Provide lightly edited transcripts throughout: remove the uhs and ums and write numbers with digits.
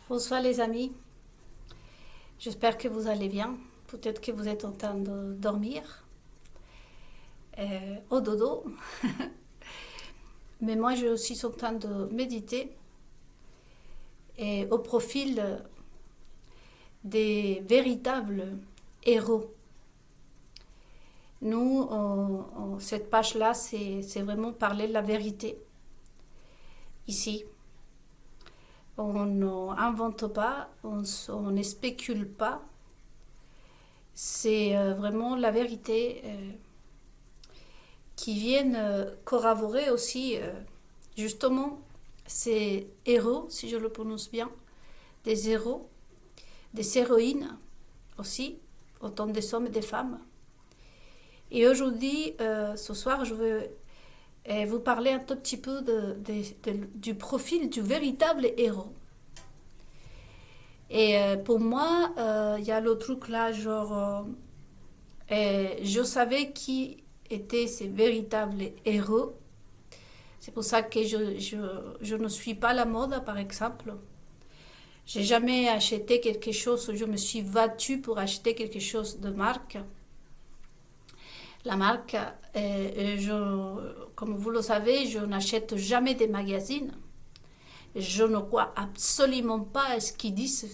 Bonsoir les amis, j'espère que vous allez bien. Peut-être que vous êtes en train de dormir au dodo, mais moi je suis en train de méditer et au profil des véritables héros. Nous, cette page-là, c'est vraiment parler de la vérité. Ici, on n'invente pas, on ne spécule pas. C'est vraiment la vérité qui viennent corroborer aussi justement ces héros, si je le prononce bien, des héros, des héroïnes aussi, autant des hommes et des femmes. Et aujourd'hui, ce soir, je veux vous parler un tout petit peu du profil du véritable héros. Et pour moi, il y a le truc là, genre, je savais qui étaient ces véritables héros. C'est pour ça que je ne suis pas la mode, par exemple. J'ai jamais acheté quelque chose, je me suis battue pour acheter quelque chose de marque. La marque, comme vous le savez, je n'achète jamais des magazines. Je ne crois absolument pas à ce qu'ils disent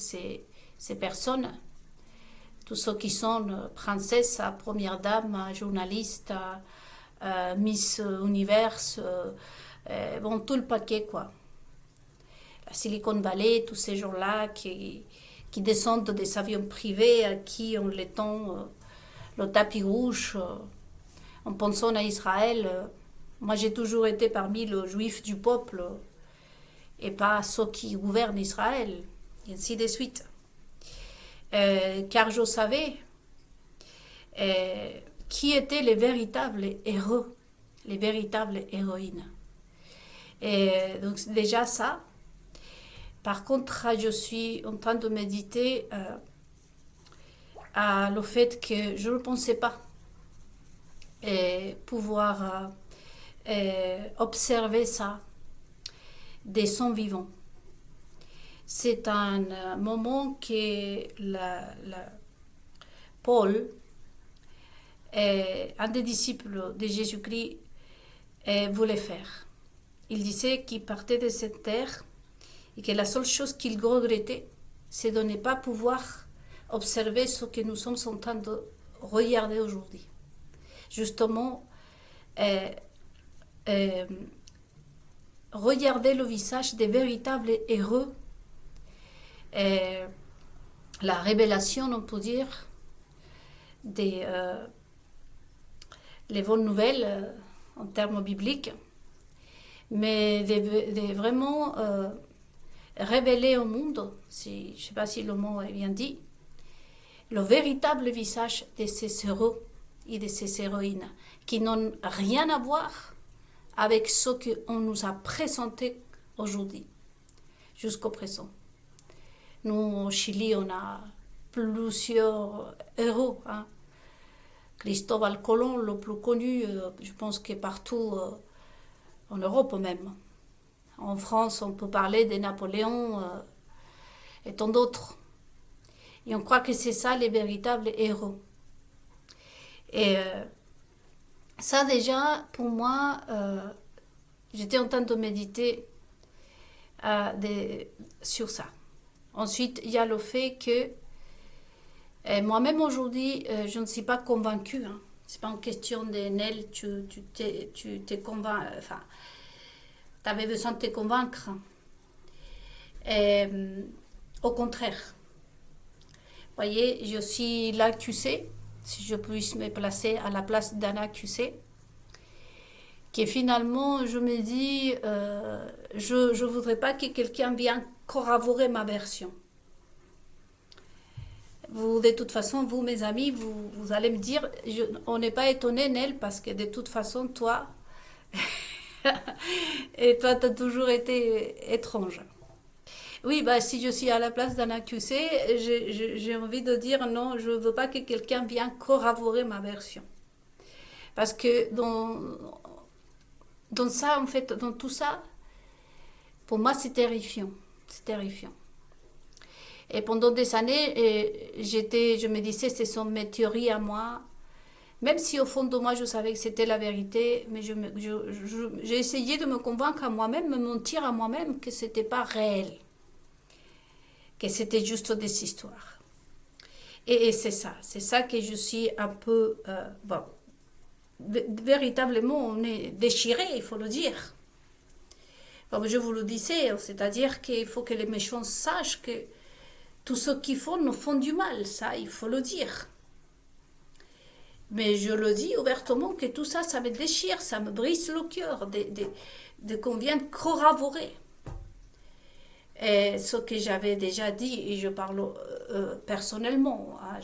ces personnes. Tous ceux qui sont princesses, première dame, journaliste, Miss Univers, bon, tout le paquet, quoi. La Silicon Valley, tous ces gens-là qui descendent des avions privés, à qui on les tend le tapis rouge, en pensant à Israël. Moi, j'ai toujours été parmi les juifs du peuple et pas ceux qui gouvernent Israël, et ainsi de suite. Car je savais qui étaient les véritables héros, les véritables héroïnes. Et donc déjà ça. Par contre, je suis en train de méditer à le fait que je ne pensais pas pouvoir observer ça des sons vivants. C'est un moment que Paul, un des disciples de Jésus-Christ, voulait faire. Il disait qu'il partait de cette terre et que la seule chose qu'il regrettait, c'est de ne pas pouvoir observer ce que nous sommes en train de regarder aujourd'hui. Justement, regarder le visage des véritables héros, la révélation, on peut dire, des les bonnes nouvelles en termes bibliques, mais de vraiment révéler au monde, je ne sais pas si le mot est bien dit, le véritable visage de ces héros et de ces héroïnes qui n'ont rien à voir avec ce qu'on nous a présenté aujourd'hui, jusqu'au présent. Nous, au Chili, on a plusieurs héros. Hein. Cristobal Colón, le plus connu, je pense que partout en Europe même. En France, on peut parler de Napoléon et tant d'autres. Et on croit que c'est ça les véritables héros. Et ça déjà, pour moi, j'étais en train de méditer sur ça. Ensuite, il y a le fait que moi-même aujourd'hui, je ne suis pas convaincue. Hein. C'est pas une question de Nel, tu t'es convaincu. Enfin, tu avais besoin de te convaincre. Au contraire. Vous voyez, je suis là, tu sais, si je puisse me placer à la place d'Anna, tu sais, que finalement, je me dis, je ne voudrais pas que quelqu'un vienne corroborer ma version. Vous, de toute façon, vous, mes amis, vous allez me dire, on n'est pas étonné, Nel, parce que de toute façon, toi, et toi, tu as toujours été étrange. Oui, bah, si je suis à la place d'un accusé, j'ai envie de dire non, je ne veux pas que quelqu'un vienne corroborer ma version. Parce que dans ça, en fait, dans tout ça, pour moi, c'est terrifiant. C'est terrifiant. Et pendant des années, je me disais, ce sont mes théories à moi. Même si au fond de moi, je savais que c'était la vérité, mais j'ai essayé de me convaincre à moi-même, me mentir à moi-même que c'était pas réel, que c'était juste des histoires. Et c'est ça que je suis un peu, bon, véritablement, on est déchiré, il faut le dire. Comme je vous le disais, c'est-à-dire qu'il faut que les méchants sachent que tout ce qu'ils font nous font du mal, ça, il faut le dire. Mais je le dis ouvertement que tout ça, ça me déchire, ça me brise le cœur, de qu'on vienne corroborer. Et ce que j'avais déjà dit, et je parle personnellement, hein,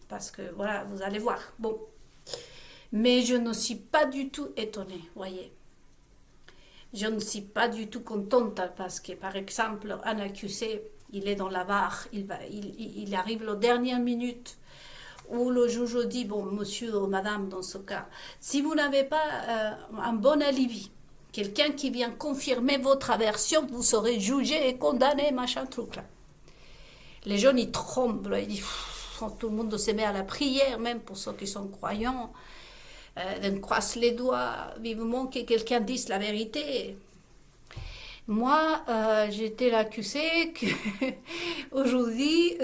parce que voilà, vous allez voir. Bon. Mais je ne suis pas du tout étonnée, voyez. Je ne suis pas du tout contente parce que, par exemple, un accusé, il est dans la barre, il arrive la dernière minute où le juge dit, bon, monsieur ou madame, dans ce cas, si vous n'avez pas un bon alibi, quelqu'un qui vient confirmer votre version, vous serez jugé et condamné, machin truc là. Les gens, ils tremblent, ils disent, tout le monde se met à la prière, même pour ceux qui sont croyants. On croise les doigts vivement que quelqu'un dise la vérité. Moi, j'étais l'accusée que aujourd'hui,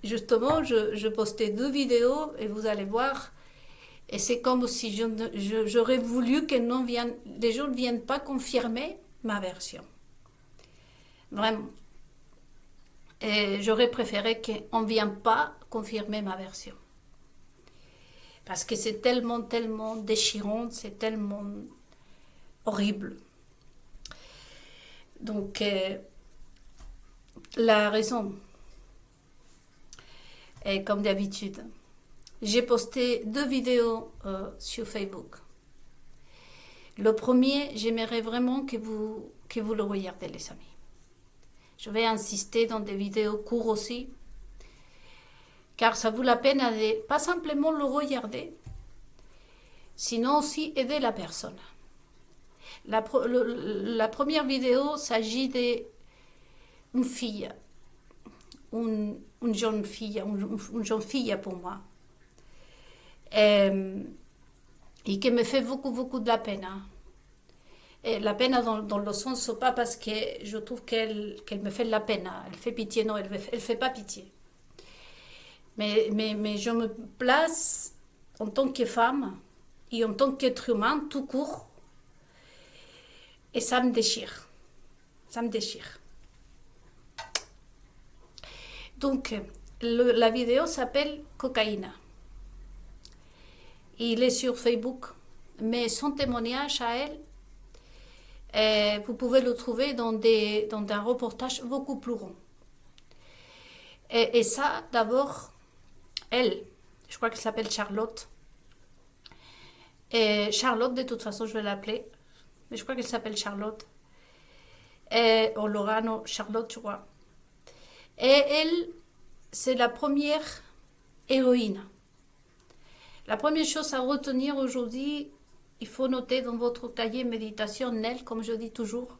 justement, je postais 2 vidéos et vous allez voir. Et c'est comme si j'aurais voulu que les gens ne viennent pas confirmer ma version. Vraiment. Et j'aurais préféré qu'on ne vienne pas confirmer ma version. Parce que c'est tellement, tellement déchirant, c'est tellement horrible. Donc, la raison est comme d'habitude. J'ai posté 2 vidéos sur Facebook. Le premier, j'aimerais vraiment que vous le regardiez, les amis. Je vais insister dans des vidéos courtes aussi, car ça vaut la peine de pas simplement le regarder, sinon aussi aider la personne. La première vidéo s'agit d'une fille, une jeune fille pour moi, et qui me fait beaucoup, beaucoup de la peine. Hein. Et la peine dans le sens, pas parce que je trouve qu'elle me fait de la peine, hein. Elle fait pitié, non, elle fait pas pitié. Mais je me place en tant que femme et en tant qu'être humain tout court, et ça me déchire. Ça me déchire. Donc, la vidéo s'appelle Cocaïna. Il est sur Facebook, mais son témoignage à elle, vous pouvez le trouver dans un reportage beaucoup plus long. Et ça, d'abord, elle, je crois qu'elle s'appelle Charlotte. Et Charlotte, de toute façon, je vais l'appeler. Mais je crois qu'elle s'appelle Charlotte. Ou Lorano, Charlotte, je crois. Et elle, c'est la première héroïne. La première chose à retenir aujourd'hui, il faut noter dans votre cahier méditationnel, comme je dis toujours,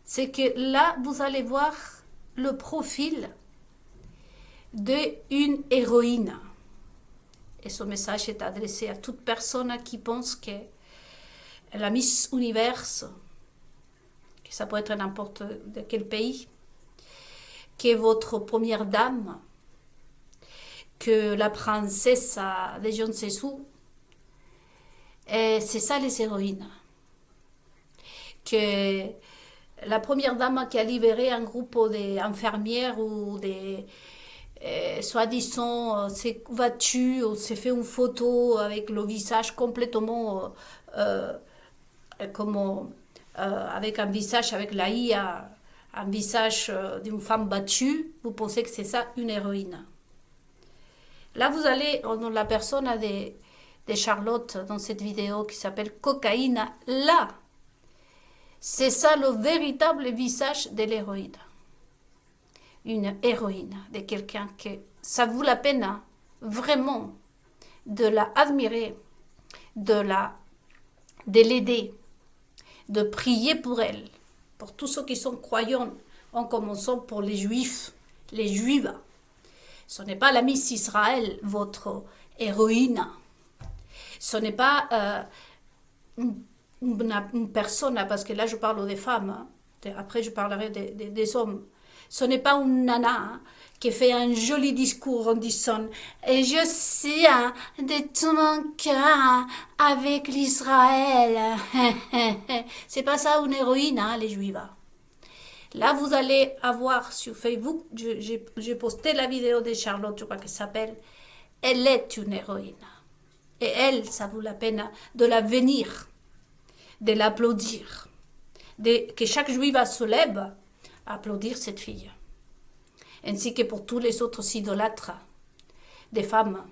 c'est que là, vous allez voir le profil d'une héroïne. Et ce message est adressé à toute personne qui pense que la Miss Univers, que ça peut être n'importe de quel pays, que votre première dame, que la princesse de je ne sais où. Et c'est ça les héroïnes. Que la première dame qui a libéré un groupe d'infirmières ou des soi-disant s'est battue ou s'est fait une photo avec le visage complètement avec un visage avec la I, un visage d'une femme battue, vous pensez que c'est ça une héroïne. Là, vous allez, dans la personne de Charlotte, dans cette vidéo qui s'appelle Cocaïna, là, c'est ça le véritable visage de l'héroïne. Une héroïne, de quelqu'un que ça vaut la peine, hein, vraiment, de la admirer, de l'aider, de prier pour elle, pour tous ceux qui sont croyants, en commençant pour les juifs, les Juives. Ce n'est pas la Miss Israël, votre héroïne. Ce n'est pas une personne, parce que là je parle des femmes, hein. Après je parlerai des hommes. Ce n'est pas une nana, hein, qui fait un joli discours en disant « Et je suis de tout mon cœur avec l'Israël. » C'est pas ça une héroïne, hein, les Juives. Là, vous allez avoir sur Facebook, j'ai posté la vidéo de Charlotte, je crois qu'elle s'appelle « Elle est une héroïne. » Et elle, ça vaut la peine de la venir, de l'applaudir, que chaque juive se lève à applaudir cette fille. Ainsi que pour tous les autres idolâtres, des femmes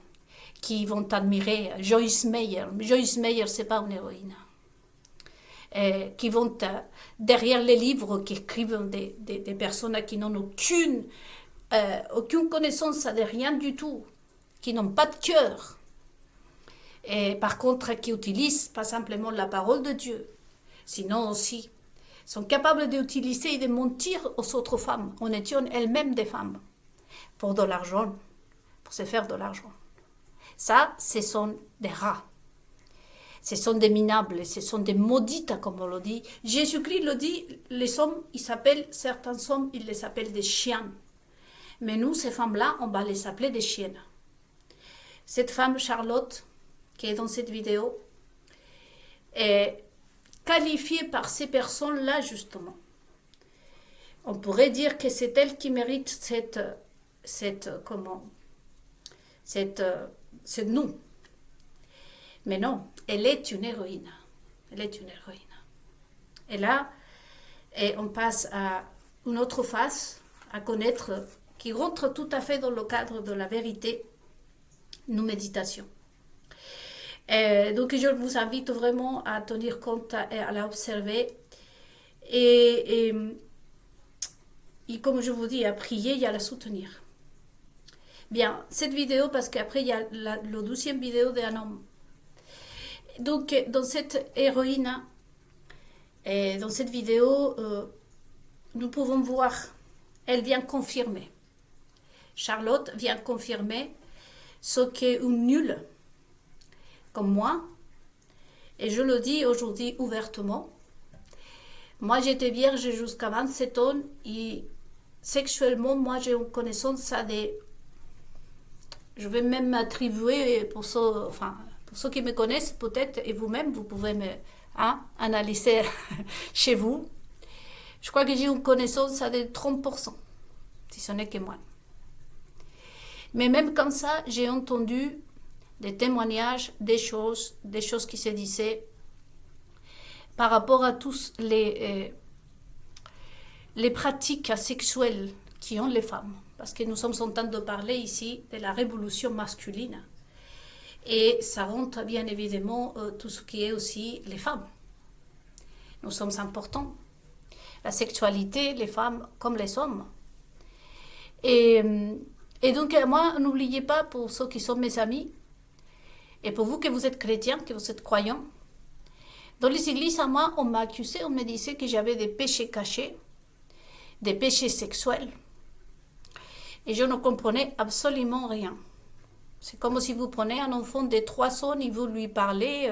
qui vont admirer Joyce Meyer. Joyce Meyer, c'est pas une héroïne. Qui vont derrière les livres qu'écrivent des personnes qui n'ont aucune connaissance de rien du tout, qui n'ont pas de cœur. Et par contre, qui utilisent pas simplement la parole de Dieu, sinon aussi sont capables d'utiliser et de mentir aux autres femmes, en étant elles-mêmes des femmes, pour de l'argent, pour se faire de l'argent. Ça, ce sont des rats. Ce sont des minables, ce sont des maudites, comme on le dit. Jésus-Christ le dit, les hommes, certains hommes, ils les appellent des chiens. Mais nous, ces femmes-là, on va les appeler des chiennes. Cette femme, Charlotte, qui est dans cette vidéo, est qualifiée par ces personnes-là, justement. On pourrait dire que c'est elle qui mérite cette nom. Mais non, elle est une héroïne. Elle est une héroïne. Et là, on passe à une autre phase à connaître qui rentre tout à fait dans le cadre de la vérité, nos méditations. Donc je vous invite vraiment à tenir compte et à l'observer et comme je vous dis, à prier et à la soutenir. Bien, cette vidéo, parce qu'après il y a la 12e vidéo d'un homme. Donc dans cette héroïne, dans cette vidéo, nous pouvons voir, elle vient confirmer. Charlotte vient confirmer ce qu'est une nulle comme moi, et je le dis aujourd'hui ouvertement. Moi, j'étais vierge jusqu'à 27 ans, et sexuellement, moi, j'ai une connaissance je vais même m'attribuer, pour ceux qui me connaissent peut-être, et vous-même, vous pouvez me analyser chez vous. Je crois que j'ai une connaissance de 30%, si ce n'est que moi. Mais même comme ça, j'ai entendu des témoignages, des choses qui se disaient par rapport à tous les pratiques sexuelles qui ont les femmes. Parce que nous sommes en train de parler ici de la révolution masculine. Et ça rentre bien évidemment tout ce qui est aussi les femmes. Nous sommes importants. La sexualité, les femmes comme les hommes. Et donc, moi, n'oubliez pas, pour ceux qui sont mes amis, et pour vous que vous êtes chrétiens, que vous êtes croyants, dans les églises, à moi, on m'a accusé, on me disait que j'avais des péchés cachés, des péchés sexuels. Et je ne comprenais absolument rien. C'est comme si vous prenez un enfant de 3 ans et vous lui parlez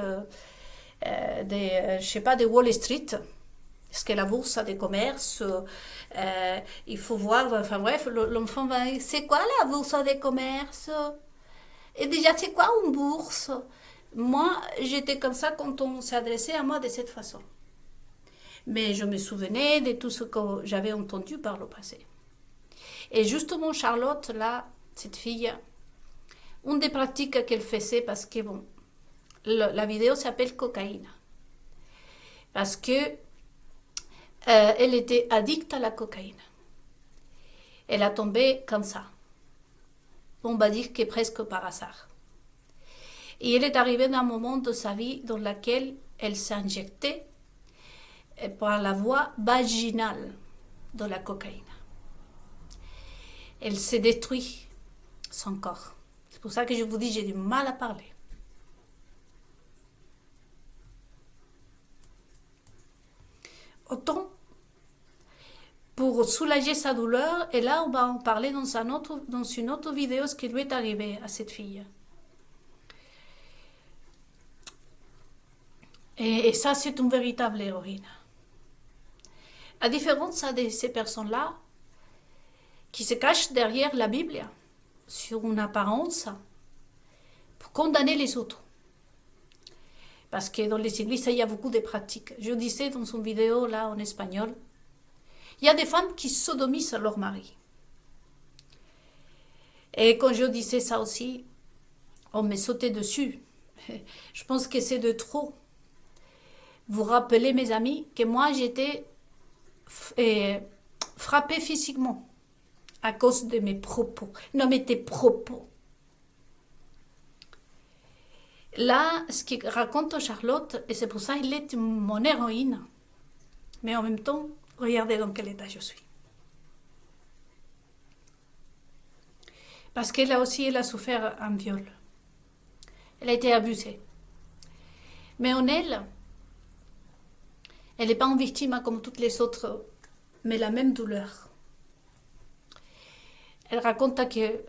de Wall Street. Est-ce que la bourse des commerces, il faut voir, enfin bref, l'enfant va dire, c'est quoi la bourse des commerces? Et déjà, c'est quoi une bourse? Moi, j'étais comme ça quand on s'adressait à moi de cette façon. Mais je me souvenais de tout ce que j'avais entendu par le passé. Et justement, Charlotte, là, cette fille, une des pratiques qu'elle faisait, parce que, bon, la vidéo s'appelle cocaïne. Parce que elle était addicte à la cocaïne. Elle a tombé comme ça. On va dire que presque par hasard. Et elle est arrivée dans un moment de sa vie dans lequel elle s'est injectée par la voie vaginale de la cocaïne. Elle s'est détruit son corps. C'est pour ça que je vous dis, j'ai du mal à parler. Autant pour pour soulager sa douleur. Et là, on va en parler dans une autre vidéo, ce qui lui est arrivé à cette fille. Et ça, c'est une véritable héroïne. À différence de ces personnes-là, qui se cachent derrière la Bible, sur une apparence, pour condamner les autres. Parce que dans les églises, il y a beaucoup de pratiques. Je disais dans une vidéo, là, en espagnol, il y a des femmes qui sodomisent leur mari. Et quand je disais ça aussi, on me sautait dessus. Je pense que c'est de trop. Vous rappelez, mes amis, que moi, j'étais frappée physiquement à cause de mes propos. Non, mais tes propos. Là, ce qu'il raconte Charlotte, et c'est pour ça qu'il est mon héroïne, mais en même temps, regardez dans quel état je suis. Parce qu'elle aussi, elle a souffert un viol. Elle a été abusée. Mais en elle n'est pas une victime comme toutes les autres, mais la même douleur. Elle raconte que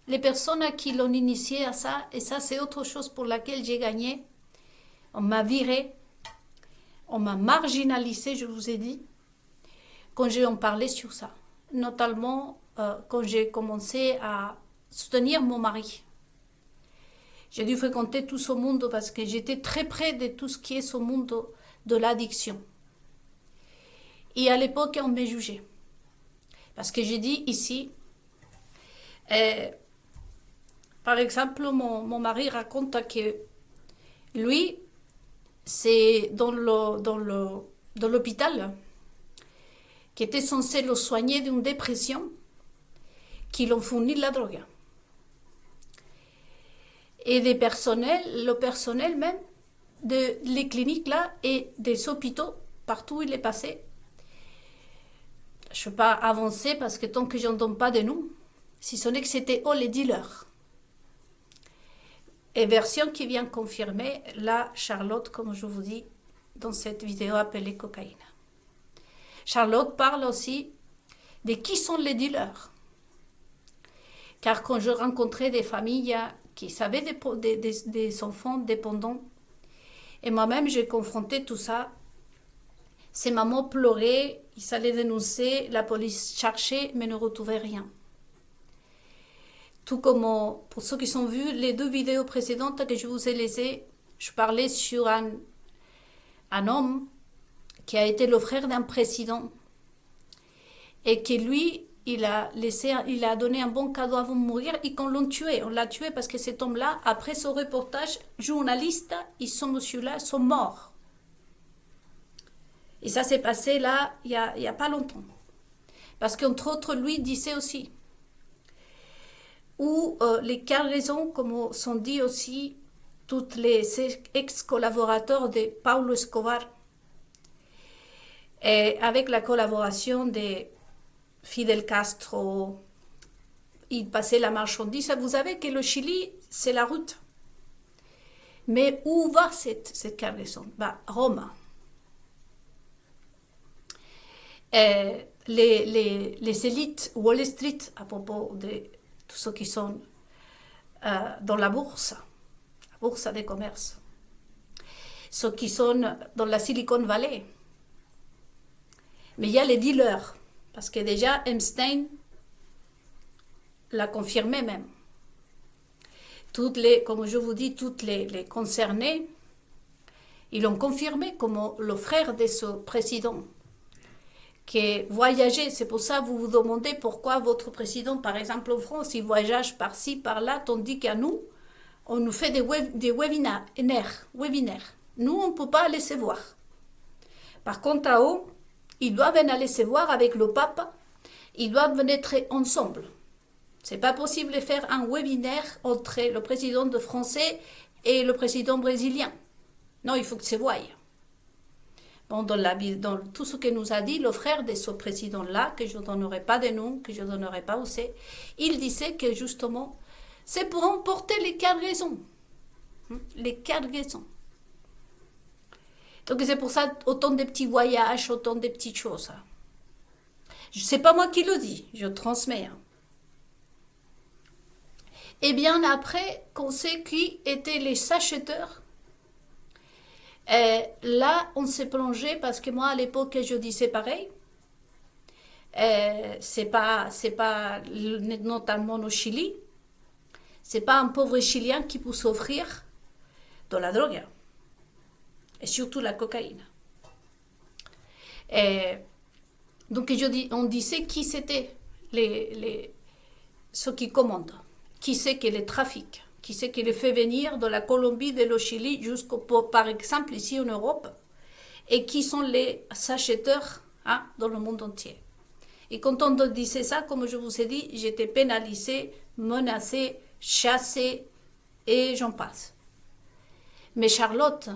les personnes qui l'ont initiée à ça, et ça c'est autre chose pour laquelle j'ai gagné, on m'a viré, on m'a marginalisé, je vous ai dit, quand j'ai en parlé sur ça. Notamment quand j'ai commencé à soutenir mon mari. J'ai dû fréquenter tout ce monde parce que j'étais très près de tout ce qui est ce monde de l'addiction. Et à l'époque, on m'a jugé. Parce que j'ai dit ici, par exemple, mon mari raconte que lui, c'est dans l'hôpital qui était censé le soigner d'une dépression, qui l'ont fourni de la drogue. Et le personnel même, de les cliniques là et des hôpitaux, partout où il est passé. Je ne peux pas avancer parce que tant que je n'entends pas de nous, si ce n'est que c'était les dealers. Et version qui vient confirmer, là, Charlotte, comme je vous dis, dans cette vidéo appelée cocaïne. Charlotte parle aussi de qui sont les dealers. Car quand je rencontrais des familles qui savaient des enfants dépendants, et moi-même j'ai confronté tout ça, ces mamans pleuraient, ils allaient dénoncer, la police cherchait, mais ne retrouvait rien. Tout comme, pour ceux qui ont vu les 2 vidéos précédentes que je vous ai laissées, je parlais sur un homme qui a été le frère d'un président et qui lui, il a donné un bon cadeau avant de mourir et qu'on l'a tué. On l'a tué parce que cet homme-là, après ce reportage, journalistes, monsieur-là, sont morts. Et ça s'est passé là, il y a pas longtemps. Parce qu'entre autres, lui disait aussi, ou les cargaisons, comme sont dit aussi, tous les ex-collaborateurs de Paulo Escobar, et avec la collaboration de Fidel Castro, il passait la marchandise. Vous savez que le Chili, c'est la route. Mais où va cette cargaison? Rome. Les élites Wall Street, à propos de tous ceux qui sont dans la bourse des commerces, ceux qui sont dans la Silicon Valley. Mais il y a les dealers, parce que déjà Epstein l'a confirmé même. Comme je vous dis, toutes les concernés, ils l'ont confirmé comme le frère de ce président qui voyageait. C'est pour ça que vous vous demandez pourquoi votre président, par exemple en France, il voyage par-ci, par-là, tandis qu'à nous, on nous fait des webinaires. Nous, on ne peut pas aller se voir. Par contre, à eux, ils doivent aller se voir avec le pape, ils doivent être ensemble. Ce n'est pas possible de faire un webinaire entre le président français et le président brésilien. Non, il faut que se voient. Bon, dans tout ce que nous a dit le frère de ce président-là, que je ne donnerai pas de nom, que je ne donnerai pas où c'est, il disait que justement, c'est pour emporter les cargaisons. Les cargaisons. Donc c'est pour ça autant de petits voyages, autant de petites choses. C'est pas moi qui le dis, je transmets. Hein. Et bien après, qu'on sait qui étaient les acheteurs, là, on s'est plongé parce que moi, à l'époque, je disais pareil. C'est pas, notamment au Chili, c'est pas un pauvre Chilien qui peut s'offrir de la drogue, et surtout la cocaïne. Et donc on disait qui c'était ceux qui commandent, qui c'est qui les trafique, qui c'est qui les fait venir de la Colombie, de le Chili, jusqu'au, par exemple ici en Europe, et qui sont les acheteurs hein, dans le monde entier. Et quand on disait ça, comme je vous ai dit, j'étais pénalisée, menacée, chassée, et j'en passe. Mais Charlotte,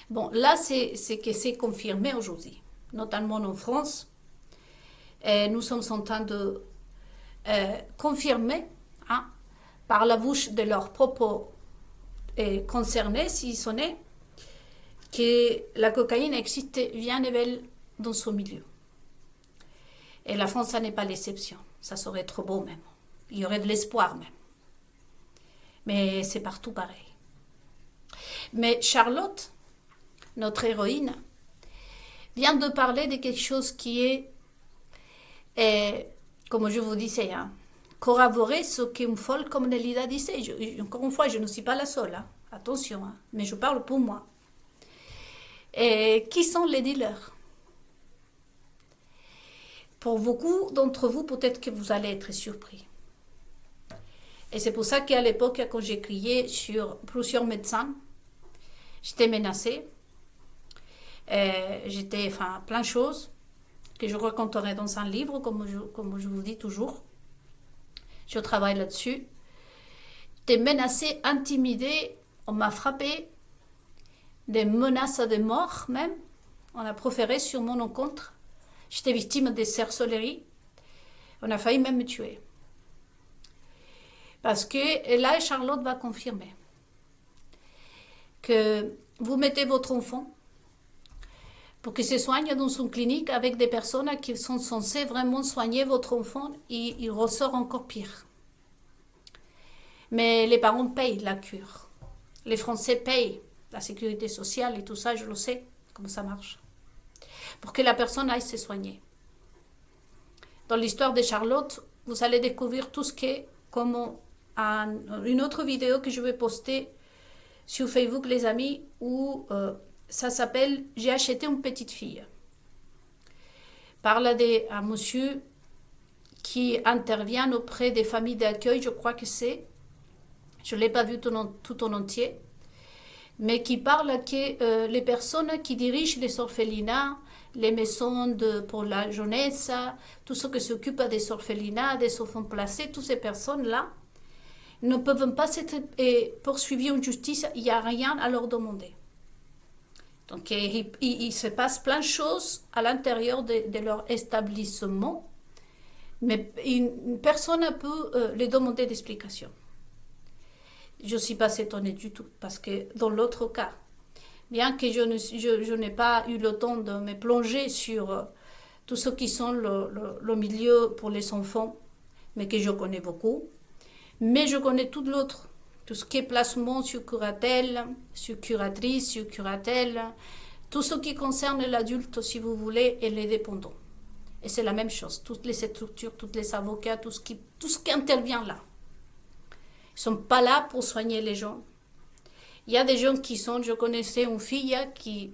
bon, là, c'est que c'est confirmé aujourd'hui, notamment en France. Et nous sommes en train de confirmer, hein, par la bouche de leurs propres concernés, s'ils sont nés, que la cocaïne existe bien et belle dans son milieu. Et la France, ça n'est pas l'exception. Ça serait trop beau même. Il y aurait de l'espoir même. Mais c'est partout pareil. Mais Charlotte, notre héroïne, vient de parler de quelque chose qui est, comme je vous disais, hein, corroborer ce qu'une folle comme Nelida disait. Encore une fois, je ne suis pas la seule. Hein. Attention, hein, mais je parle pour moi. Et qui sont les dealers ? Pour beaucoup d'entre vous, peut-être que vous allez être surpris. Et c'est pour ça qu'à l'époque, quand j'ai crié sur plusieurs médecins, j'étais menacée. J'étais, enfin, plein de choses que je raconterai dans un livre, comme je vous dis toujours. Je travaille là-dessus. J'étais menacée, intimidée, on m'a frappée, des menaces de mort même. On a proféré sur mon encontre. J'étais victime de sorcellerie. On a failli même me tuer. Parce que là, Charlotte va confirmer que vous mettez votre enfant pour qu'il se soigne dans une clinique avec des personnes qui sont censées vraiment soigner votre enfant et il ressort encore pire. Mais les parents payent la cure. Les Français payent la sécurité sociale et tout ça, je le sais, comment ça marche. Pour que la personne aille se soigner. Dans l'histoire de Charlotte, vous allez découvrir tout ce qui est comme une autre vidéo que je vais poster sur Facebook, les amis, où ça s'appelle « J'ai acheté une petite fille ». Parle d'un monsieur qui intervient auprès des familles d'accueil, je crois que c'est, je ne l'ai pas vu tout en entier, mais qui parle que les personnes qui dirigent les orphelinats, les maisons pour la jeunesse, tout ce qui s'occupe des orphelinats, des enfants placés, toutes ces personnes-là ne peuvent pas être poursuivies en justice, il n'y a rien à leur demander. Donc il se passe plein de choses à l'intérieur de leur établissement, mais personne ne peut les demander d'explication. Je ne suis pas étonnée du tout, parce que dans l'autre cas, bien que je n'ai pas eu le temps de me plonger sur tout ce qui sont le milieu pour les enfants, mais que je connais beaucoup, mais je connais tout l'autre, tout ce qui est placement sur curatelle, sur curatrice, sur curatelle, tout ce qui concerne l'adulte, si vous voulez, et les dépendants. Et c'est la même chose, toutes les structures, tous les avocats, tout ce qui intervient là. Ils ne sont pas là pour soigner les gens. Il y a des gens qui sont, je connaissais une fille qui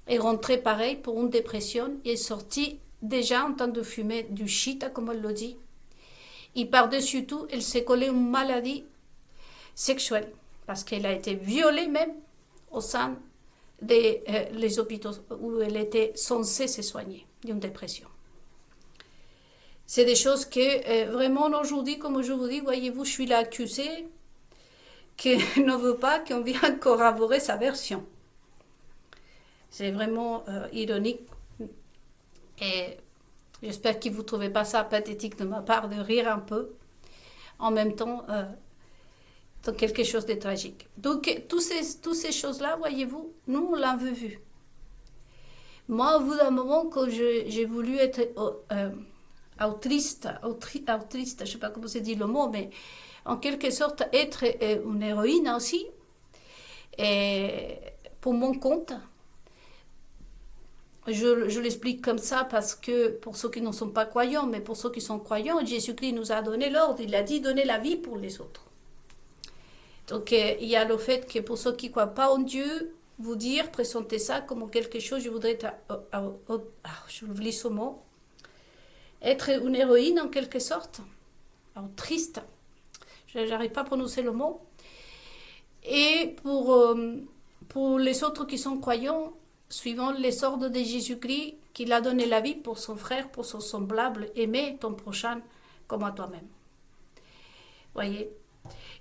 est rentrée pareil pour une dépression et est sortie déjà en train de fumer du shit, comme elle le dit. Et par-dessus tout, elle s'est collée une maladie sexuelle parce qu'elle a été violée même au sein des les hôpitaux où elle était censée se soigner d'une dépression. C'est des choses que vraiment aujourd'hui, comme je vous dis, voyez-vous, je suis l'accusée qui ne veut pas qu'on vienne corroborer sa version. C'est vraiment ironique. Et j'espère que vous ne trouvez pas ça pathétique de ma part de rire un peu. En même temps, c'est quelque chose de tragique. Donc, toutes ces choses-là, voyez-vous, nous, on l'avait vu. Moi, au bout d'un moment, quand j'ai voulu être autiste, je ne sais pas comment se dit le mot, mais en quelque sorte être une héroïne aussi, et pour mon compte, je l'explique comme ça parce que pour ceux qui ne sont pas croyants, mais pour ceux qui sont croyants, Jésus-Christ nous a donné l'ordre, il a dit donner la vie pour les autres. Donc il y a le fait que pour ceux qui ne croient pas en Dieu, vous dire, présenter ça comme quelque chose, je voudrais être, j'oublie ce mot, être une héroïne en quelque sorte, triste, je n'arrive pas à prononcer le mot, et pour les autres qui sont croyants, suivant les ordres de Jésus-Christ, qu'il a donné la vie pour son frère, pour son semblable, aimer ton prochain comme à toi-même. Voyez.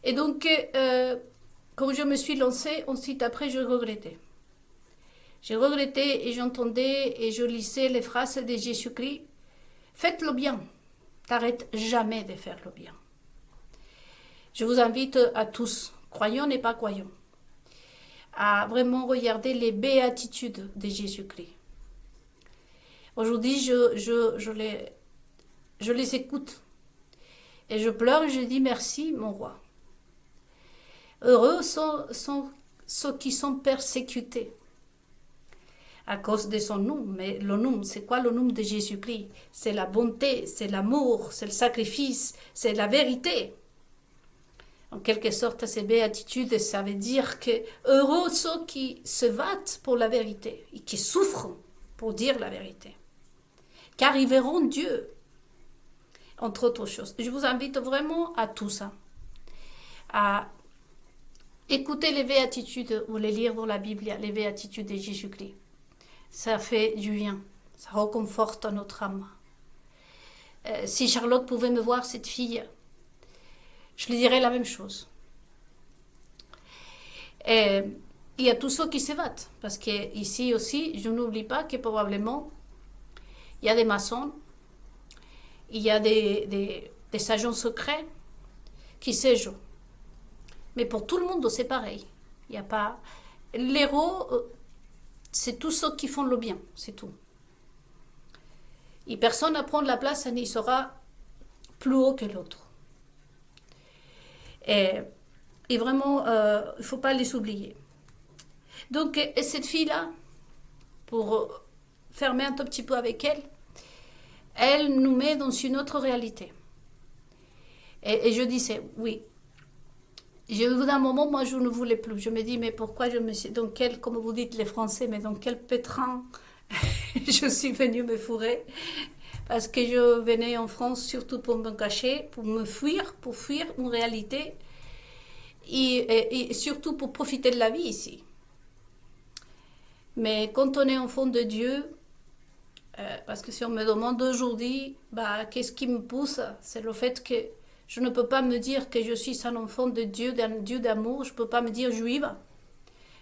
Et donc, quand je me suis lancée, ensuite après, je regrettais. J'ai regretté et j'entendais et je lisais les phrases de Jésus-Christ. Faites le bien. T'arrêtes jamais de faire le bien. Je vous invite à tous, croyants et pas croyants, à vraiment regarder les béatitudes de Jésus-Christ. Aujourd'hui, je les écoute. Et je pleure et je dis merci, mon roi. Heureux sont ceux qui sont persécutés à cause de son nom. Mais le nom, c'est quoi le nom de Jésus-Christ? C'est la bonté, c'est l'amour, c'est le sacrifice, c'est la vérité. En quelque sorte, ces béatitudes, ça veut dire que heureux ceux qui se battent pour la vérité et qui souffrent pour dire la vérité. Car ils verront Dieu, entre autres choses. Je vous invite vraiment à tout ça, à écouter les béatitudes ou les lire dans la Bible, les béatitudes de Jésus-Christ. Ça fait du bien, ça reconforte notre âme. Si Charlotte pouvait me voir, cette fille, je lui dirais la même chose. Et il y a tous ceux qui se battent, parce qu'ici aussi, je n'oublie pas que probablement, il y a des maçons, il y a des agents secrets qui se jouent. Mais pour tout le monde, c'est pareil. Il n'y a pas... L'héros, c'est tous ceux qui font le bien, c'est tout. Et personne à prendre la place, il sera plus haut que l'autre. Et vraiment, il ne faut pas les oublier. Donc, et cette fille-là, pour fermer un tout petit peu avec elle, elle nous met dans une autre réalité. Et je disais, oui. J'ai eu un moment, moi, je ne voulais plus. Je me dis, mais pourquoi je me suis... Dans quel, comme vous dites les Français, mais dans quel pétrin je suis venue me fourrer? Parce que je venais en France surtout pour me cacher, pour me fuir, pour fuir une réalité. Et surtout pour profiter de la vie ici. Mais quand on est enfant de Dieu, parce que si on me demande aujourd'hui, qu'est-ce qui me pousse? C'est le fait que je ne peux pas me dire que je suis un enfant de Dieu, d'un Dieu d'amour. Je ne peux pas me dire juive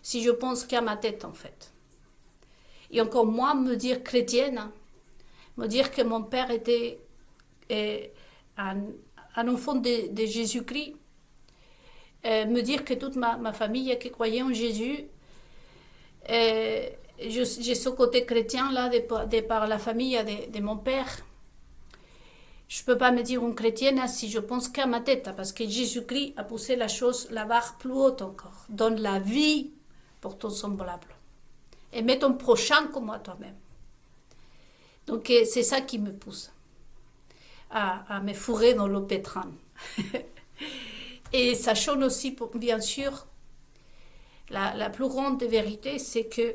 si je pense qu'à ma tête, en fait. Et encore moins me dire chrétienne, me dire que mon père était un enfant de Jésus-Christ, me dire que toute ma famille qui croyait en Jésus, j'ai ce côté chrétien là de par la famille de mon père. Je ne peux pas me dire une chrétienne si je pense qu'à ma tête, parce que Jésus-Christ a poussé la barre plus haute encore. Donne la vie pour ton semblable. Et mets ton prochain comme à toi-même. Donc c'est ça qui me pousse à me fourrer dans le pétrin. Et sachant aussi, bien sûr, la plus grande vérité, c'est que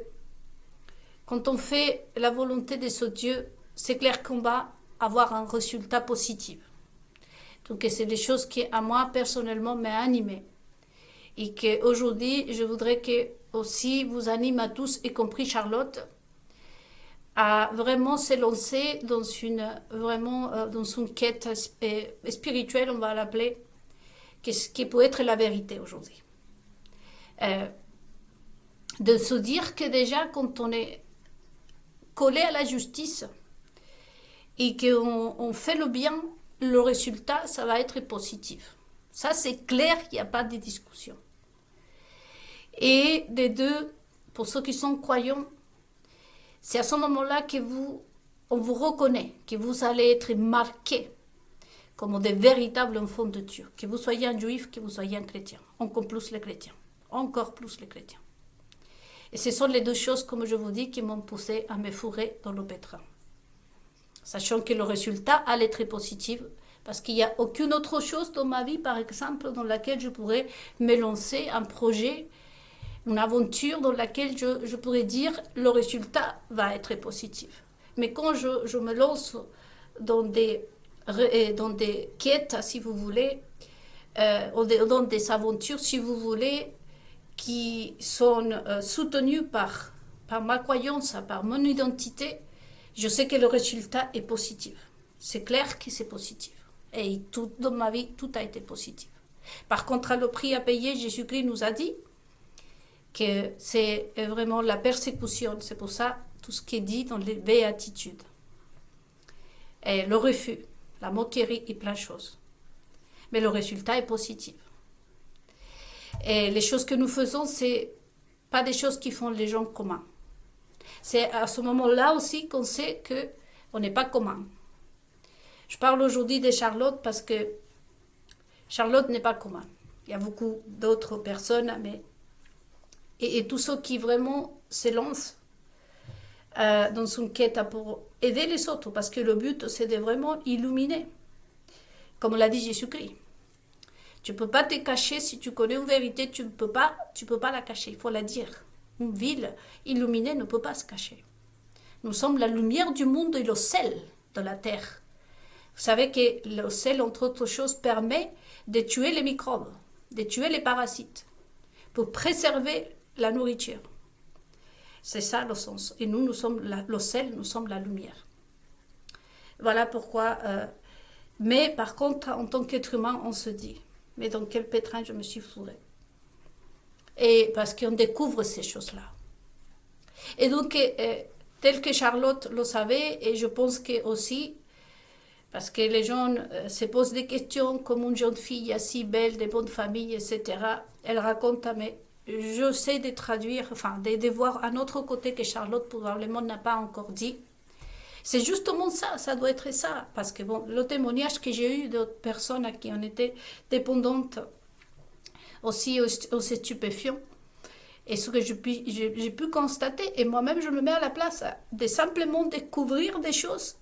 quand on fait la volonté de ce Dieu, c'est clair qu'on va avoir un résultat positif. Donc c'est des choses qui, à moi, personnellement, m'ont animée. Et qu'aujourd'hui, je voudrais que aussi vous anime à tous, y compris Charlotte, à vraiment se lancer dans dans une quête spirituelle, on va l'appeler, qui peut être la vérité aujourd'hui. De se dire que déjà, quand on est collé à la justice et qu'on fait le bien, le résultat, ça va être positif. Ça, c'est clair, il n'y a pas de discussion. Et des deux, pour ceux qui sont croyants, c'est à ce moment-là que on vous reconnaît, que vous allez être marqué comme des véritables enfants de Dieu. Que vous soyez un juif, que vous soyez un chrétien. Encore plus les chrétiens. Encore plus les chrétiens. Et ce sont les deux choses, comme je vous dis, qui m'ont poussé à me fourrer dans le pétrin. Sachant que le résultat allait être positif, parce qu'il n'y a aucune autre chose dans ma vie, par exemple, dans laquelle je pourrais me lancer un projet, une aventure dans laquelle je pourrais dire le résultat va être positif. Mais quand je me lance dans des quêtes, si vous voulez, dans des aventures, si vous voulez, qui sont soutenues par ma croyance, par mon identité, je sais que le résultat est positif. C'est clair que c'est positif. Et tout, dans ma vie, tout a été positif. Par contre, le prix à payer, Jésus-Christ nous a dit que c'est vraiment la persécution. C'est pour ça tout ce qui est dit dans les béatitudes. Et le refus, la moquerie et plein de choses. Mais le résultat est positif. Et les choses que nous faisons, c'est pas des choses qui font les gens communs. C'est à ce moment-là aussi qu'on sait qu'on n'est pas commun. Je parle aujourd'hui de Charlotte parce que Charlotte n'est pas commun. Il y a beaucoup d'autres personnes, mais et tous ceux qui vraiment se lancent dans une quête pour aider les autres, parce que le but, c'est de vraiment illuminer, comme l'a dit Jésus-Christ. Tu ne peux pas te cacher, si tu connais une vérité, tu ne peux pas la cacher, il faut la dire. Une ville illuminée ne peut pas se cacher. Nous sommes la lumière du monde et le sel de la terre. Vous savez que le sel, entre autres choses, permet de tuer les microbes, de tuer les parasites, pour préserver la nourriture. C'est ça le sens. Et nous sommes le sel, nous sommes la lumière. Voilà pourquoi. Mais par contre, en tant qu'être humain, on se dit, mais dans quel pétrin je me suis fourrée? Et parce qu'on découvre ces choses-là. Et donc, tel que Charlotte le savait, et je pense que aussi, parce que les gens se posent des questions, comme une jeune fille si belle, de bonne famille, etc. Elle raconte, mais je sais de traduire, enfin, de voir un autre côté que Charlotte probablement n'a pas encore dit. C'est justement ça, ça doit être ça. Parce que bon, le témoignage que j'ai eu d'autres personnes qui ont été dépendantes aussi aux stupéfiants, et ce que j'ai pu constater, et moi-même je me mets à la place de simplement découvrir des choses.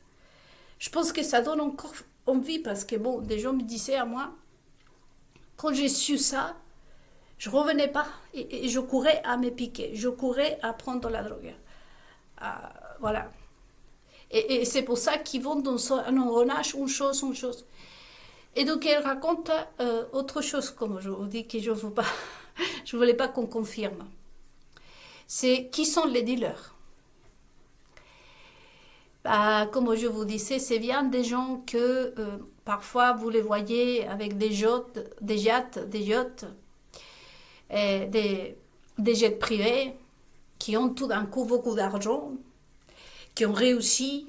Je pense que ça donne encore envie, parce que bon, des gens me disaient à moi, quand j'ai su ça, je ne revenais pas, et je courais à me piquer, je courais à prendre la drogue. Voilà. Et c'est pour ça qu'ils vont dans un engrenage, une chose. Et donc elle raconte autre chose, comme je vous dis, que je ne voulais pas qu'on confirme. C'est qui sont les dealers. Comme je vous disais, c'est bien des gens que parfois vous les voyez avec des yachts, des jets privés, qui ont tout d'un coup beaucoup d'argent, qui ont réussi,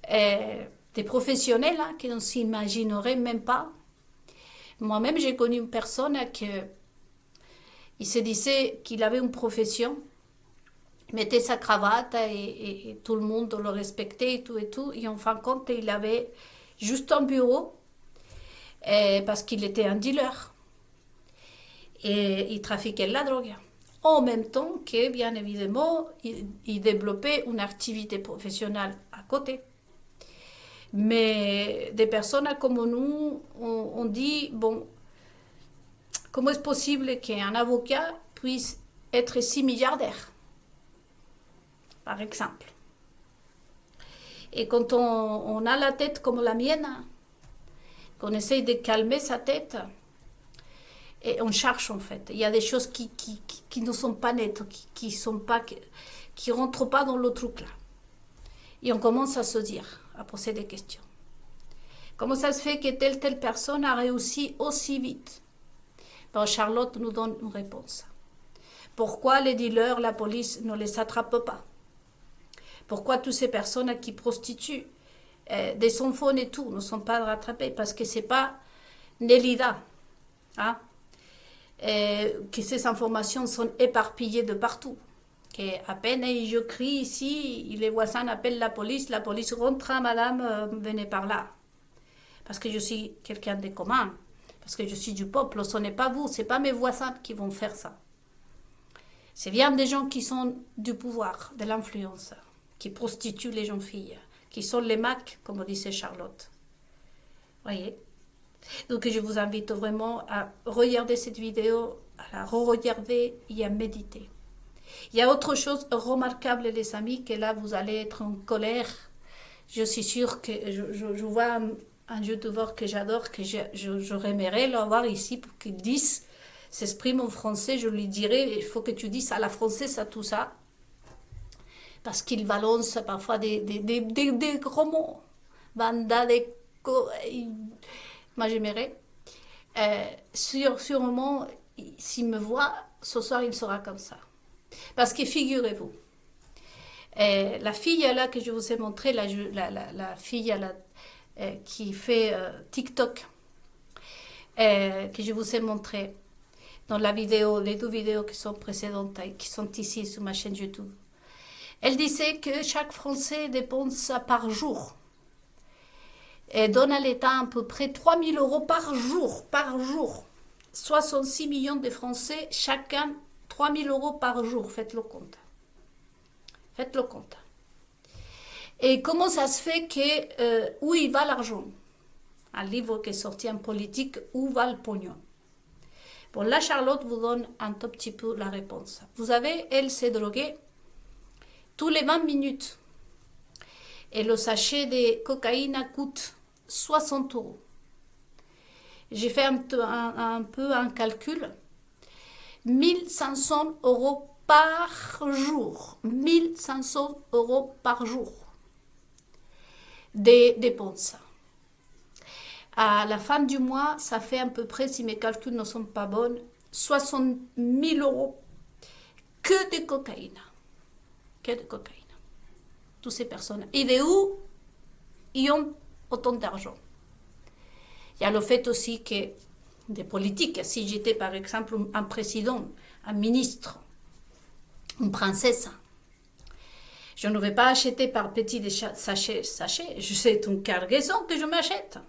des professionnels qui ne s'imagineraient même pas. Moi-même, j'ai connu une personne il se disait qu'il avait une profession, il mettait sa cravate et tout le monde le respectait et tout. Et en fin de compte, il avait juste un bureau parce qu'il était un dealer. Et il trafiquait de la drogue. En même temps que, bien évidemment, il développait une activité professionnelle à côté. Mais des personnes comme nous, on dit, bon, comment est-ce possible qu'un avocat puisse être si milliardaire, par exemple? Et quand on a la tête comme la mienne, qu'on essaye de calmer sa tête, et on cherche en fait. Il y a des choses qui ne sont pas nettes, qui rentrent pas dans le truc là. Et on commence à se dire, à poser des questions. Comment ça se fait que telle personne a réussi aussi vite? Ben, Charlotte nous donne une réponse. Pourquoi les dealers, la police ne les attrape pas? Pourquoi toutes ces personnes qui prostituent des enfants et tout ne sont pas rattrapées? Parce que c'est pas Nélida. Hein? Que ces informations sont éparpillées de partout. À peine je crie ici, les voisins appellent la police rentre, madame, venez par là. Parce que je suis quelqu'un de commun, parce que je suis du peuple, ce n'est pas vous, ce n'est pas mes voisins qui vont faire ça. C'est bien des gens qui sont du pouvoir, de l'influence, qui prostituent les jeunes filles, qui sont les Macs, comme disait Charlotte. Voyez. Donc je vous invite vraiment à regarder cette vidéo, à la re-regarder et à méditer. Il y a autre chose remarquable, les amis, que là vous allez être en colère. Je suis sûre que je vois un youtubeur que j'adore, que j'aurais aimé l'avoir ici pour qu'il dise, s'exprime en français, je lui dirais, il faut que tu dises à la française à tout ça. Parce qu'il balance parfois des gros mots. Banda de... Moi j'aimerais. Sûrement, s'il me voit, ce soir il sera comme ça. Parce que figurez-vous, la fille là que je vous ai montré, la fille là, qui fait TikTok, que je vous ai montré dans la vidéo, les 2 vidéos qui sont précédentes, qui sont ici sur ma chaîne YouTube. Elle disait que chaque Français dépense par jour et donne à l'État à peu près 3 000 € par jour. 66 millions de Français, chacun 3 000 € par jour, faites le compte. Faites-le compte. Et comment ça se fait que où il va l'argent? Un livre qui est sorti en politique, où va le pognon? Bon, là, Charlotte vous donne un tout petit peu la réponse. Vous savez, elle s'est droguée tous les 20 minutes. Et le sachet de cocaïne coûte 60 €. J'ai fait un peu un calcul. 1 500 € par jour. 1 500 € par jour. Des dépenses. À la fin du mois, ça fait à peu près, si mes calculs ne sont pas bons, 60 000 € que de cocaïne. Que de cocaïne. Toutes ces personnes. Et de où ils ont autant d'argent? Il y a le fait aussi que des politiques, si j'étais par exemple un président, un ministre, une princesse, je ne vais pas acheter par petits sachets. C'est une cargaison que je m'achète.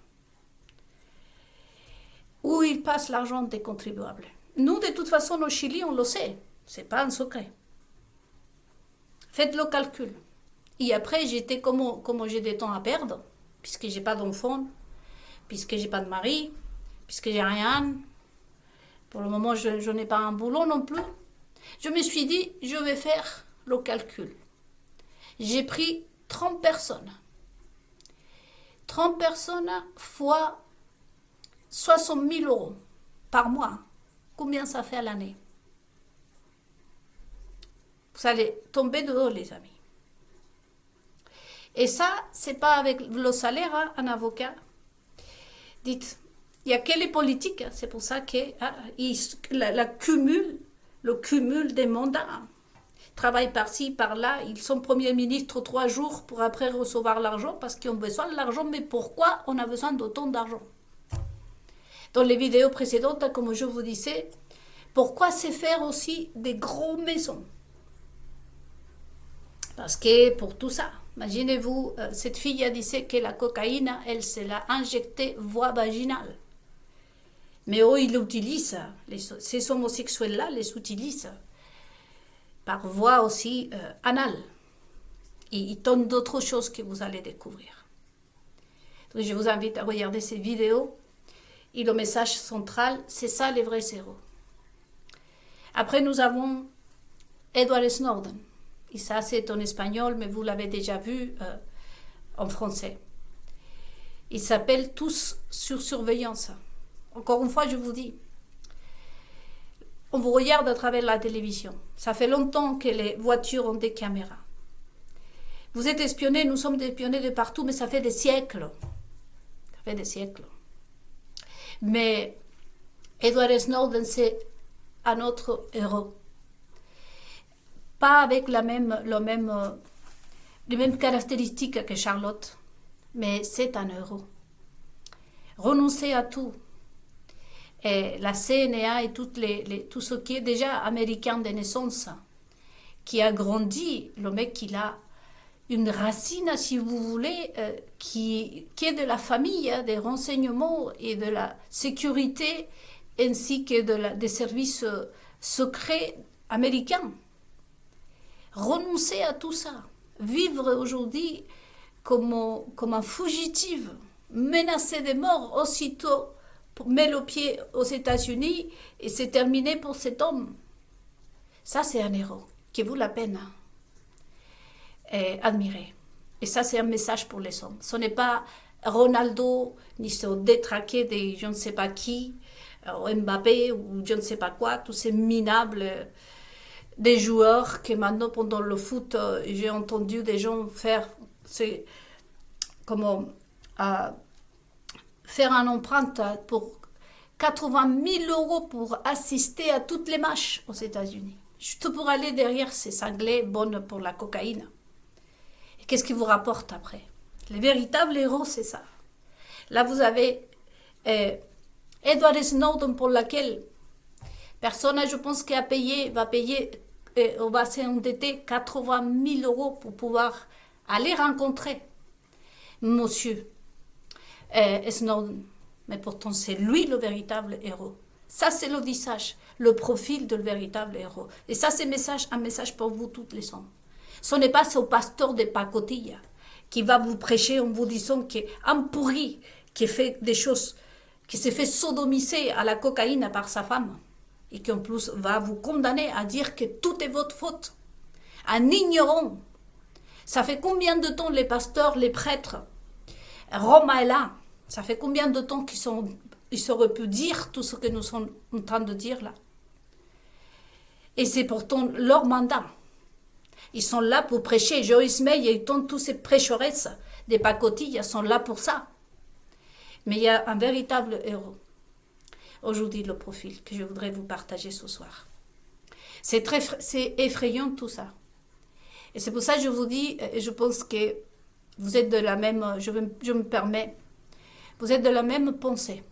Où il passe l'argent des contribuables. Nous, de toute façon, au Chili, on le sait. Ce n'est pas un secret. Faites le calcul. Et après, j'étais comme j'ai des temps à perdre, puisque j'ai pas d'enfant, puisque j'ai pas de mari, puisque j'ai rien. Pour le moment, je n'ai pas un boulot non plus. Je me suis dit, je vais faire le calcul. J'ai pris 30 personnes. 30 personnes fois 60 000 € par mois. Combien ça fait à l'année? Vous allez tomber de haut, les amis. Et ça, c'est pas avec le salaire, hein, un avocat. Dites, il n'y a que les politiques. C'est pour ça que le cumul des mandats. Travaillent par-ci, par-là. Ils sont premiers ministres 3 jours pour après recevoir l'argent parce qu'ils ont besoin de l'argent. Mais pourquoi on a besoin d'autant d'argent? Dans les vidéos précédentes, comme je vous disais, pourquoi c'est faire aussi des grosses maisons? Parce que pour tout ça, imaginez-vous, cette fille a dit que la cocaïne, elle se l'a injectée voie vaginale. Mais eux, ils l'utilisent, ces homosexuels-là les utilisent par voie aussi anale. Et ils donnent d'autres choses que vous allez découvrir. Donc, je vous invite à regarder ces vidéos. Et le message central, c'est ça les vrais héros. Après, nous avons Edward Snowden. Et ça, c'est en espagnol, mais vous l'avez déjà vu en français. Ils s'appellent tous sur surveillance. Encore une fois, je vous dis, on vous regarde à travers la télévision. Ça fait longtemps que les voitures ont des caméras. Vous êtes espionnés, nous sommes espionnés de partout, mais ça fait des siècles. Ça fait des siècles. Mais Edward Snowden, c'est un autre héros. Pas avec les mêmes caractéristiques que Charlotte, mais c'est un héros. Renoncer à tout. Et la CNA et tout ce qui est déjà américain de naissance, qui a grandi, le mec il a une racine, si vous voulez, qui est de la famille, hein, des renseignements et de la sécurité, ainsi que des services secrets américains. Renoncer à tout ça, vivre aujourd'hui comme un fugitif, menacé de mort aussitôt, met le pied aux États-Unis et c'est terminé pour cet homme. Ça, c'est un héros qui vaut la peine admirer. Et ça, c'est un message pour les hommes. Ce n'est pas Ronaldo, ni ce détraqué de je ne sais pas qui, Mbappé ou je ne sais pas quoi, tous ces minables des joueurs que maintenant, pendant le foot, j'ai entendu des gens faire, faire une empreinte pour 80 000 euros pour assister à toutes les matchs aux États-Unis. Juste pour aller derrière ces cinglés bonnes pour la cocaïne. Et qu'est-ce qui vous rapporte après? Les véritables héros, c'est ça. Là, vous avez Edward Snowden, pour laquelle personne, je pense, qui va payer, on va s'endetter 80 000 euros pour pouvoir aller rencontrer monsieur Snowden. Mais pourtant, c'est lui le véritable héros. Ça, c'est le visage, le profil de le véritable héros. Et ça, c'est un message pour vous, toutes les hommes. Ce n'est pas ce pasteur de pacotille qui va vous prêcher en vous disant qu'un pourri qui fait des choses, qui s'est fait sodomiser à la cocaïne par sa femme, et qui en plus va vous condamner à dire que tout est votre faute. Un ignorant. Ça fait combien de temps les pasteurs, les prêtres, Roma est là. Ça fait combien de temps ils auraient pu dire tout ce que nous sommes en train de dire là. Et c'est pourtant leur mandat. Ils sont là pour prêcher. Joyce May et tous ces prêcheresses des pacotilles sont là pour ça. Mais il y a un véritable héros. Aujourd'hui, le profil que je voudrais vous partager ce soir. C'est effrayant tout ça. Et c'est pour ça que je vous dis, et je pense que vous êtes de la même, je me permets, vous êtes de la même pensée.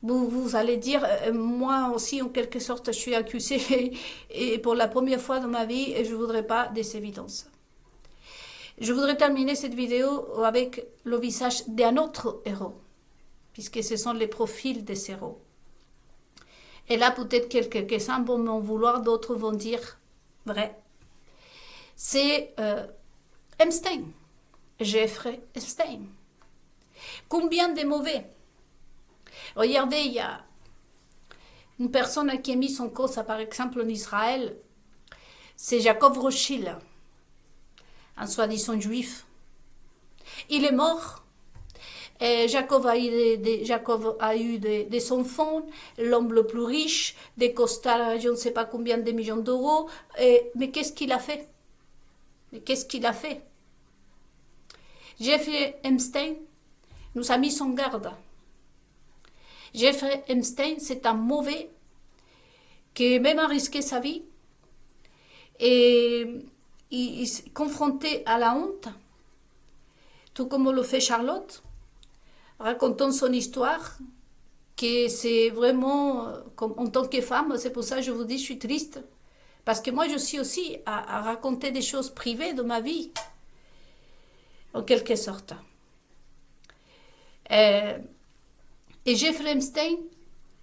Vous allez dire, moi aussi, en quelque sorte, je suis accusée et pour la première fois dans ma vie, et je ne voudrais pas des évidences. Je voudrais terminer cette vidéo avec le visage d'un autre héros, puisque ce sont les profils des héros. Et là, peut-être quelques-uns vont m'en vouloir, d'autres vont dire vrai. C'est Epstein, Jeffrey Epstein. Combien de mauvais? Regardez, il y a une personne qui a mis son cause, par exemple en Israël, c'est Jacob Rothschild, un soi-disant juif. Il est mort. Et Jacob a eu des enfants, l'homme le plus riche, des costards, je ne sais pas combien de millions d'euros. Mais qu'est-ce qu'il a fait? Jeffrey Epstein nous a mis en garde. Jeffrey Epstein, c'est un mauvais qui même a risqué sa vie et il s'est confronté à la honte, tout comme le fait Charlotte, racontant son histoire, que c'est vraiment, comme en tant que femme, c'est pour ça que je vous dis, je suis triste, parce que moi je suis aussi à raconter des choses privées de ma vie, en quelque sorte. Et Jeffrey Epstein,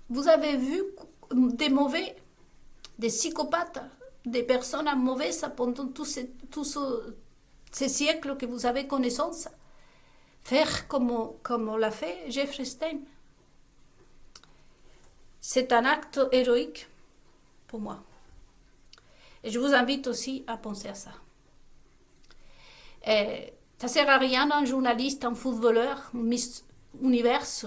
vous avez vu des mauvais, des psychopathes, des personnes mauvaises pendant tous ces siècles que vous avez connaissance, faire comme l'a fait Jeffrey Epstein. C'est un acte héroïque pour moi. Et je vous invite aussi à penser à ça. Ça ne sert à rien un journaliste, un footballeur, un Miss Univers,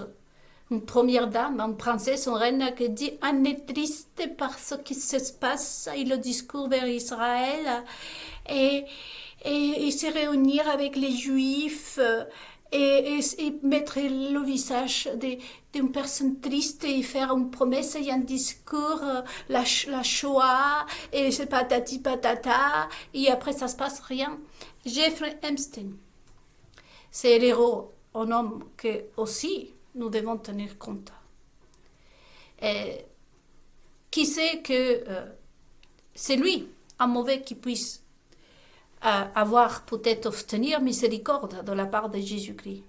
une première dame, une princesse, une reine qui dit « On est triste par ce qui se passe » et le discours vers Israël et se réunir avec les Juifs et mettre le visage d'une personne triste et faire une promesse et un discours, la Shoah, et c'est patati patata, et après ça se passe rien. Jeffrey Epstein, c'est l'héros, un homme que aussi nous devons tenir compte. Et qui sait que c'est lui, un mauvais qui puisse avoir, peut-être obtenir miséricorde de la part de Jésus-Christ.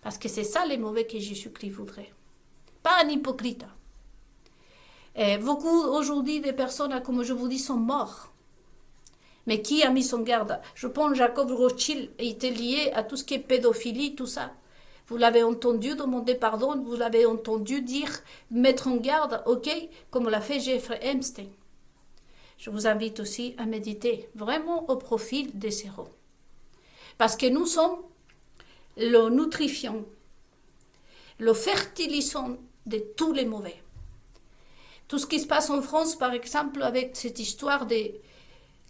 Parce que c'est ça les mauvais que Jésus-Christ voudrait. Pas un hypocrite. Et beaucoup aujourd'hui des personnes, comme je vous dis, sont morts. Mais qui a mis son garde? Je pense que Jacob Rothschild était lié à tout ce qui est pédophilie, tout ça. Vous l'avez entendu demander pardon, vous l'avez entendu dire, mettre en garde, ok, comme l'a fait Jeffrey Epstein. Je vous invite aussi à méditer vraiment au profil des héros. Parce que nous sommes le nutrifiant, le fertilisant de tous les mauvais. Tout ce qui se passe en France, par exemple, avec cette histoire des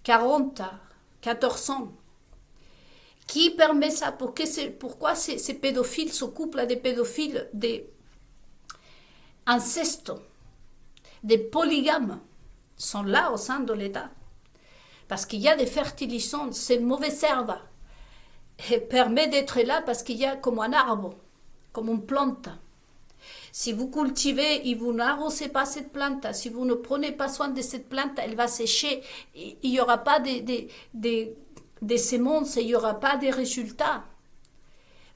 40 à 14 ans, qui permet ça? Pourquoi ces pédophiles, ce couple à des pédophiles, des incestes, des polygames, sont là au sein de l'État? Parce qu'il y a des fertilisants, ces mauvaises herbes permet d'être là parce qu'il y a comme un arbre, comme une plante. Si vous cultivez et vous n'arrosez pas cette plante, si vous ne prenez pas soin de cette plante, elle va sécher. Il n'y aura pas des semences, il n'y aura pas de résultats.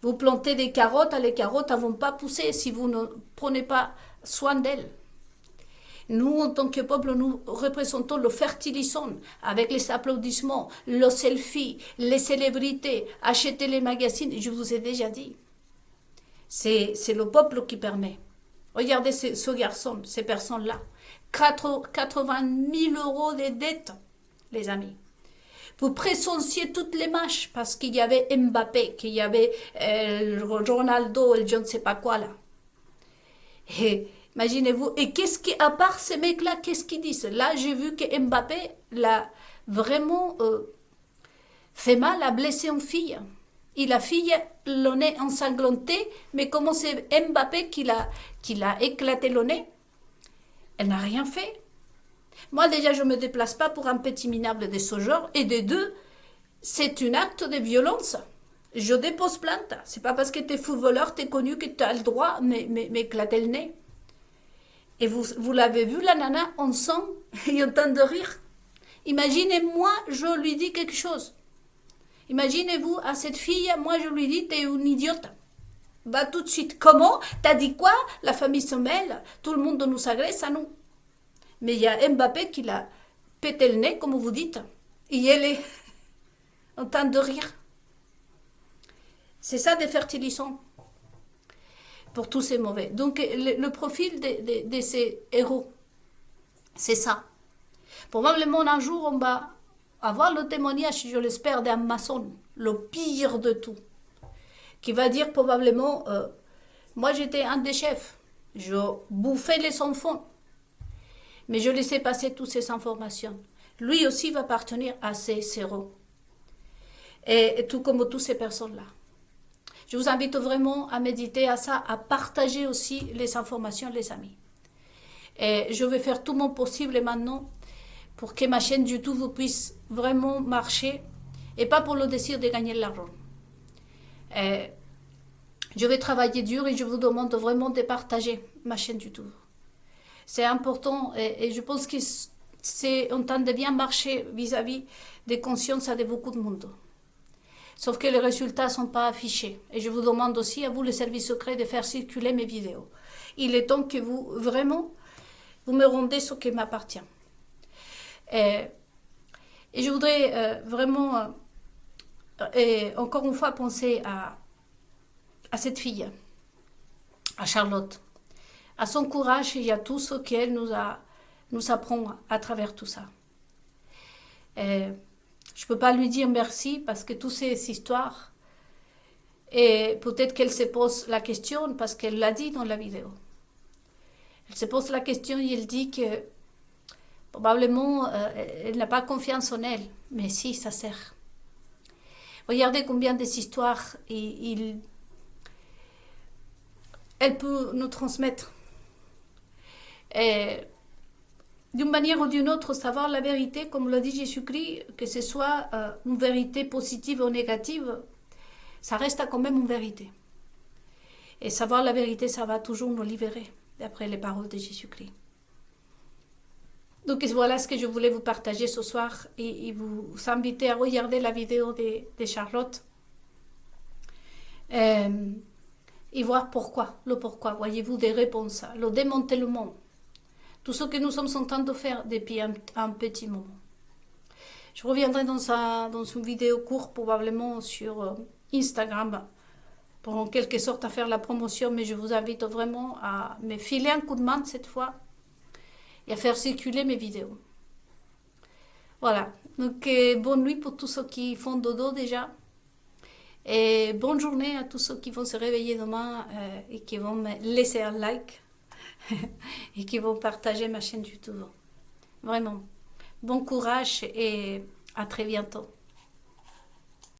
Vous plantez des carottes, les carottes ne vont pas pousser si vous ne prenez pas soin d'elles. Nous, en tant que peuple, nous représentons le fertilisant avec les applaudissements, le selfie, les célébrités, acheter les magazines, je vous ai déjà dit. C'est le peuple qui permet. Regardez ce garçon, ces personnes-là. 80 000 euros de dettes, les amis. Vous présensiez toutes les matchs parce qu'il y avait Mbappé, qu'il y avait Ronaldo, je ne sais pas quoi là. Et imaginez-vous, et à part ces mecs-là, qu'est-ce qu'ils disent? Là, j'ai vu que Mbappé l'a vraiment fait mal, a blessé une fille. Et la fille, le nez ensanglanté, mais comment c'est Mbappé qui l'a éclaté le nez? Elle n'a rien fait. Moi, déjà, je ne me déplace pas pour un petit minable de ce genre. Et de deux, c'est un acte de violence. Je dépose plainte. C'est pas parce que tu es footballeur, tu es connu que tu as le droit de m'éclater le nez. Et vous l'avez vu, la nana, on sent, et on tente de rire. Imaginez-moi, je lui dis quelque chose. Imaginez-vous, à cette fille, moi je lui dis, t'es une idiote. Va tout de suite. Comment? T'as dit quoi? La famille se mêle, tout le monde nous agresse à nous. Mais il y a Mbappé qui l'a pété le nez, comme vous dites, et elle est en train de rire. C'est ça des fertilisants pour tous ces mauvais. Donc le profil de ces héros, c'est ça. Probablement un jour on va avoir le témoignage, je l'espère, d'un maçon, le pire de tout, qui va dire probablement, moi j'étais un des chefs, je bouffais les enfants, mais je laissais passer toutes ces informations. Lui aussi va appartenir à ces héros, et tout comme toutes ces personnes-là. Je vous invite vraiment à méditer à ça, à partager aussi les informations, les amis. Et je vais faire tout mon possible maintenant pour que ma chaîne YouTube puisse vraiment marcher et pas pour le désir de gagner de l'argent. Je vais travailler dur et je vous demande vraiment de partager ma chaîne YouTube. C'est important et je pense que c'est en train de bien marcher vis-à-vis des consciences de beaucoup de monde. Sauf que les résultats ne sont pas affichés. Et je vous demande aussi à vous, les services secrets, de faire circuler mes vidéos. Il est temps que vous me rendez ce qui m'appartient. Et je voudrais vraiment, encore une fois, penser à cette fille, à Charlotte, à son courage et à tout ce qu'elle nous apprend à travers tout ça. Je ne peux pas lui dire merci parce que toutes ces histoires, et peut-être qu'elle se pose la question parce qu'elle l'a dit dans la vidéo. Elle se pose la question et elle dit que probablement elle n'a pas confiance en elle, mais si, ça sert. Regardez combien des histoires elle peut nous transmettre. Et d'une manière ou d'une autre, savoir la vérité, comme l'a dit Jésus-Christ, que ce soit une vérité positive ou négative, ça reste quand même une vérité. Et savoir la vérité, ça va toujours nous libérer, d'après les paroles de Jésus-Christ. Donc voilà ce que je voulais vous partager ce soir et vous inviter à regarder la vidéo de Charlotte et voir pourquoi, le pourquoi. Voyez-vous des réponses, le démantèlement. Tout ce que nous sommes en train de faire depuis un petit moment. Je reviendrai dans une vidéo courte probablement sur Instagram pour en quelque sorte à faire la promotion, mais je vous invite vraiment à me filer un coup de main cette fois et à faire circuler mes vidéos. Voilà, donc bonne nuit pour tous ceux qui font dodo déjà. Et bonne journée à tous ceux qui vont se réveiller demain et qui vont me laisser un like et qui vont partager ma chaîne YouTube. Vraiment, bon courage et à très bientôt.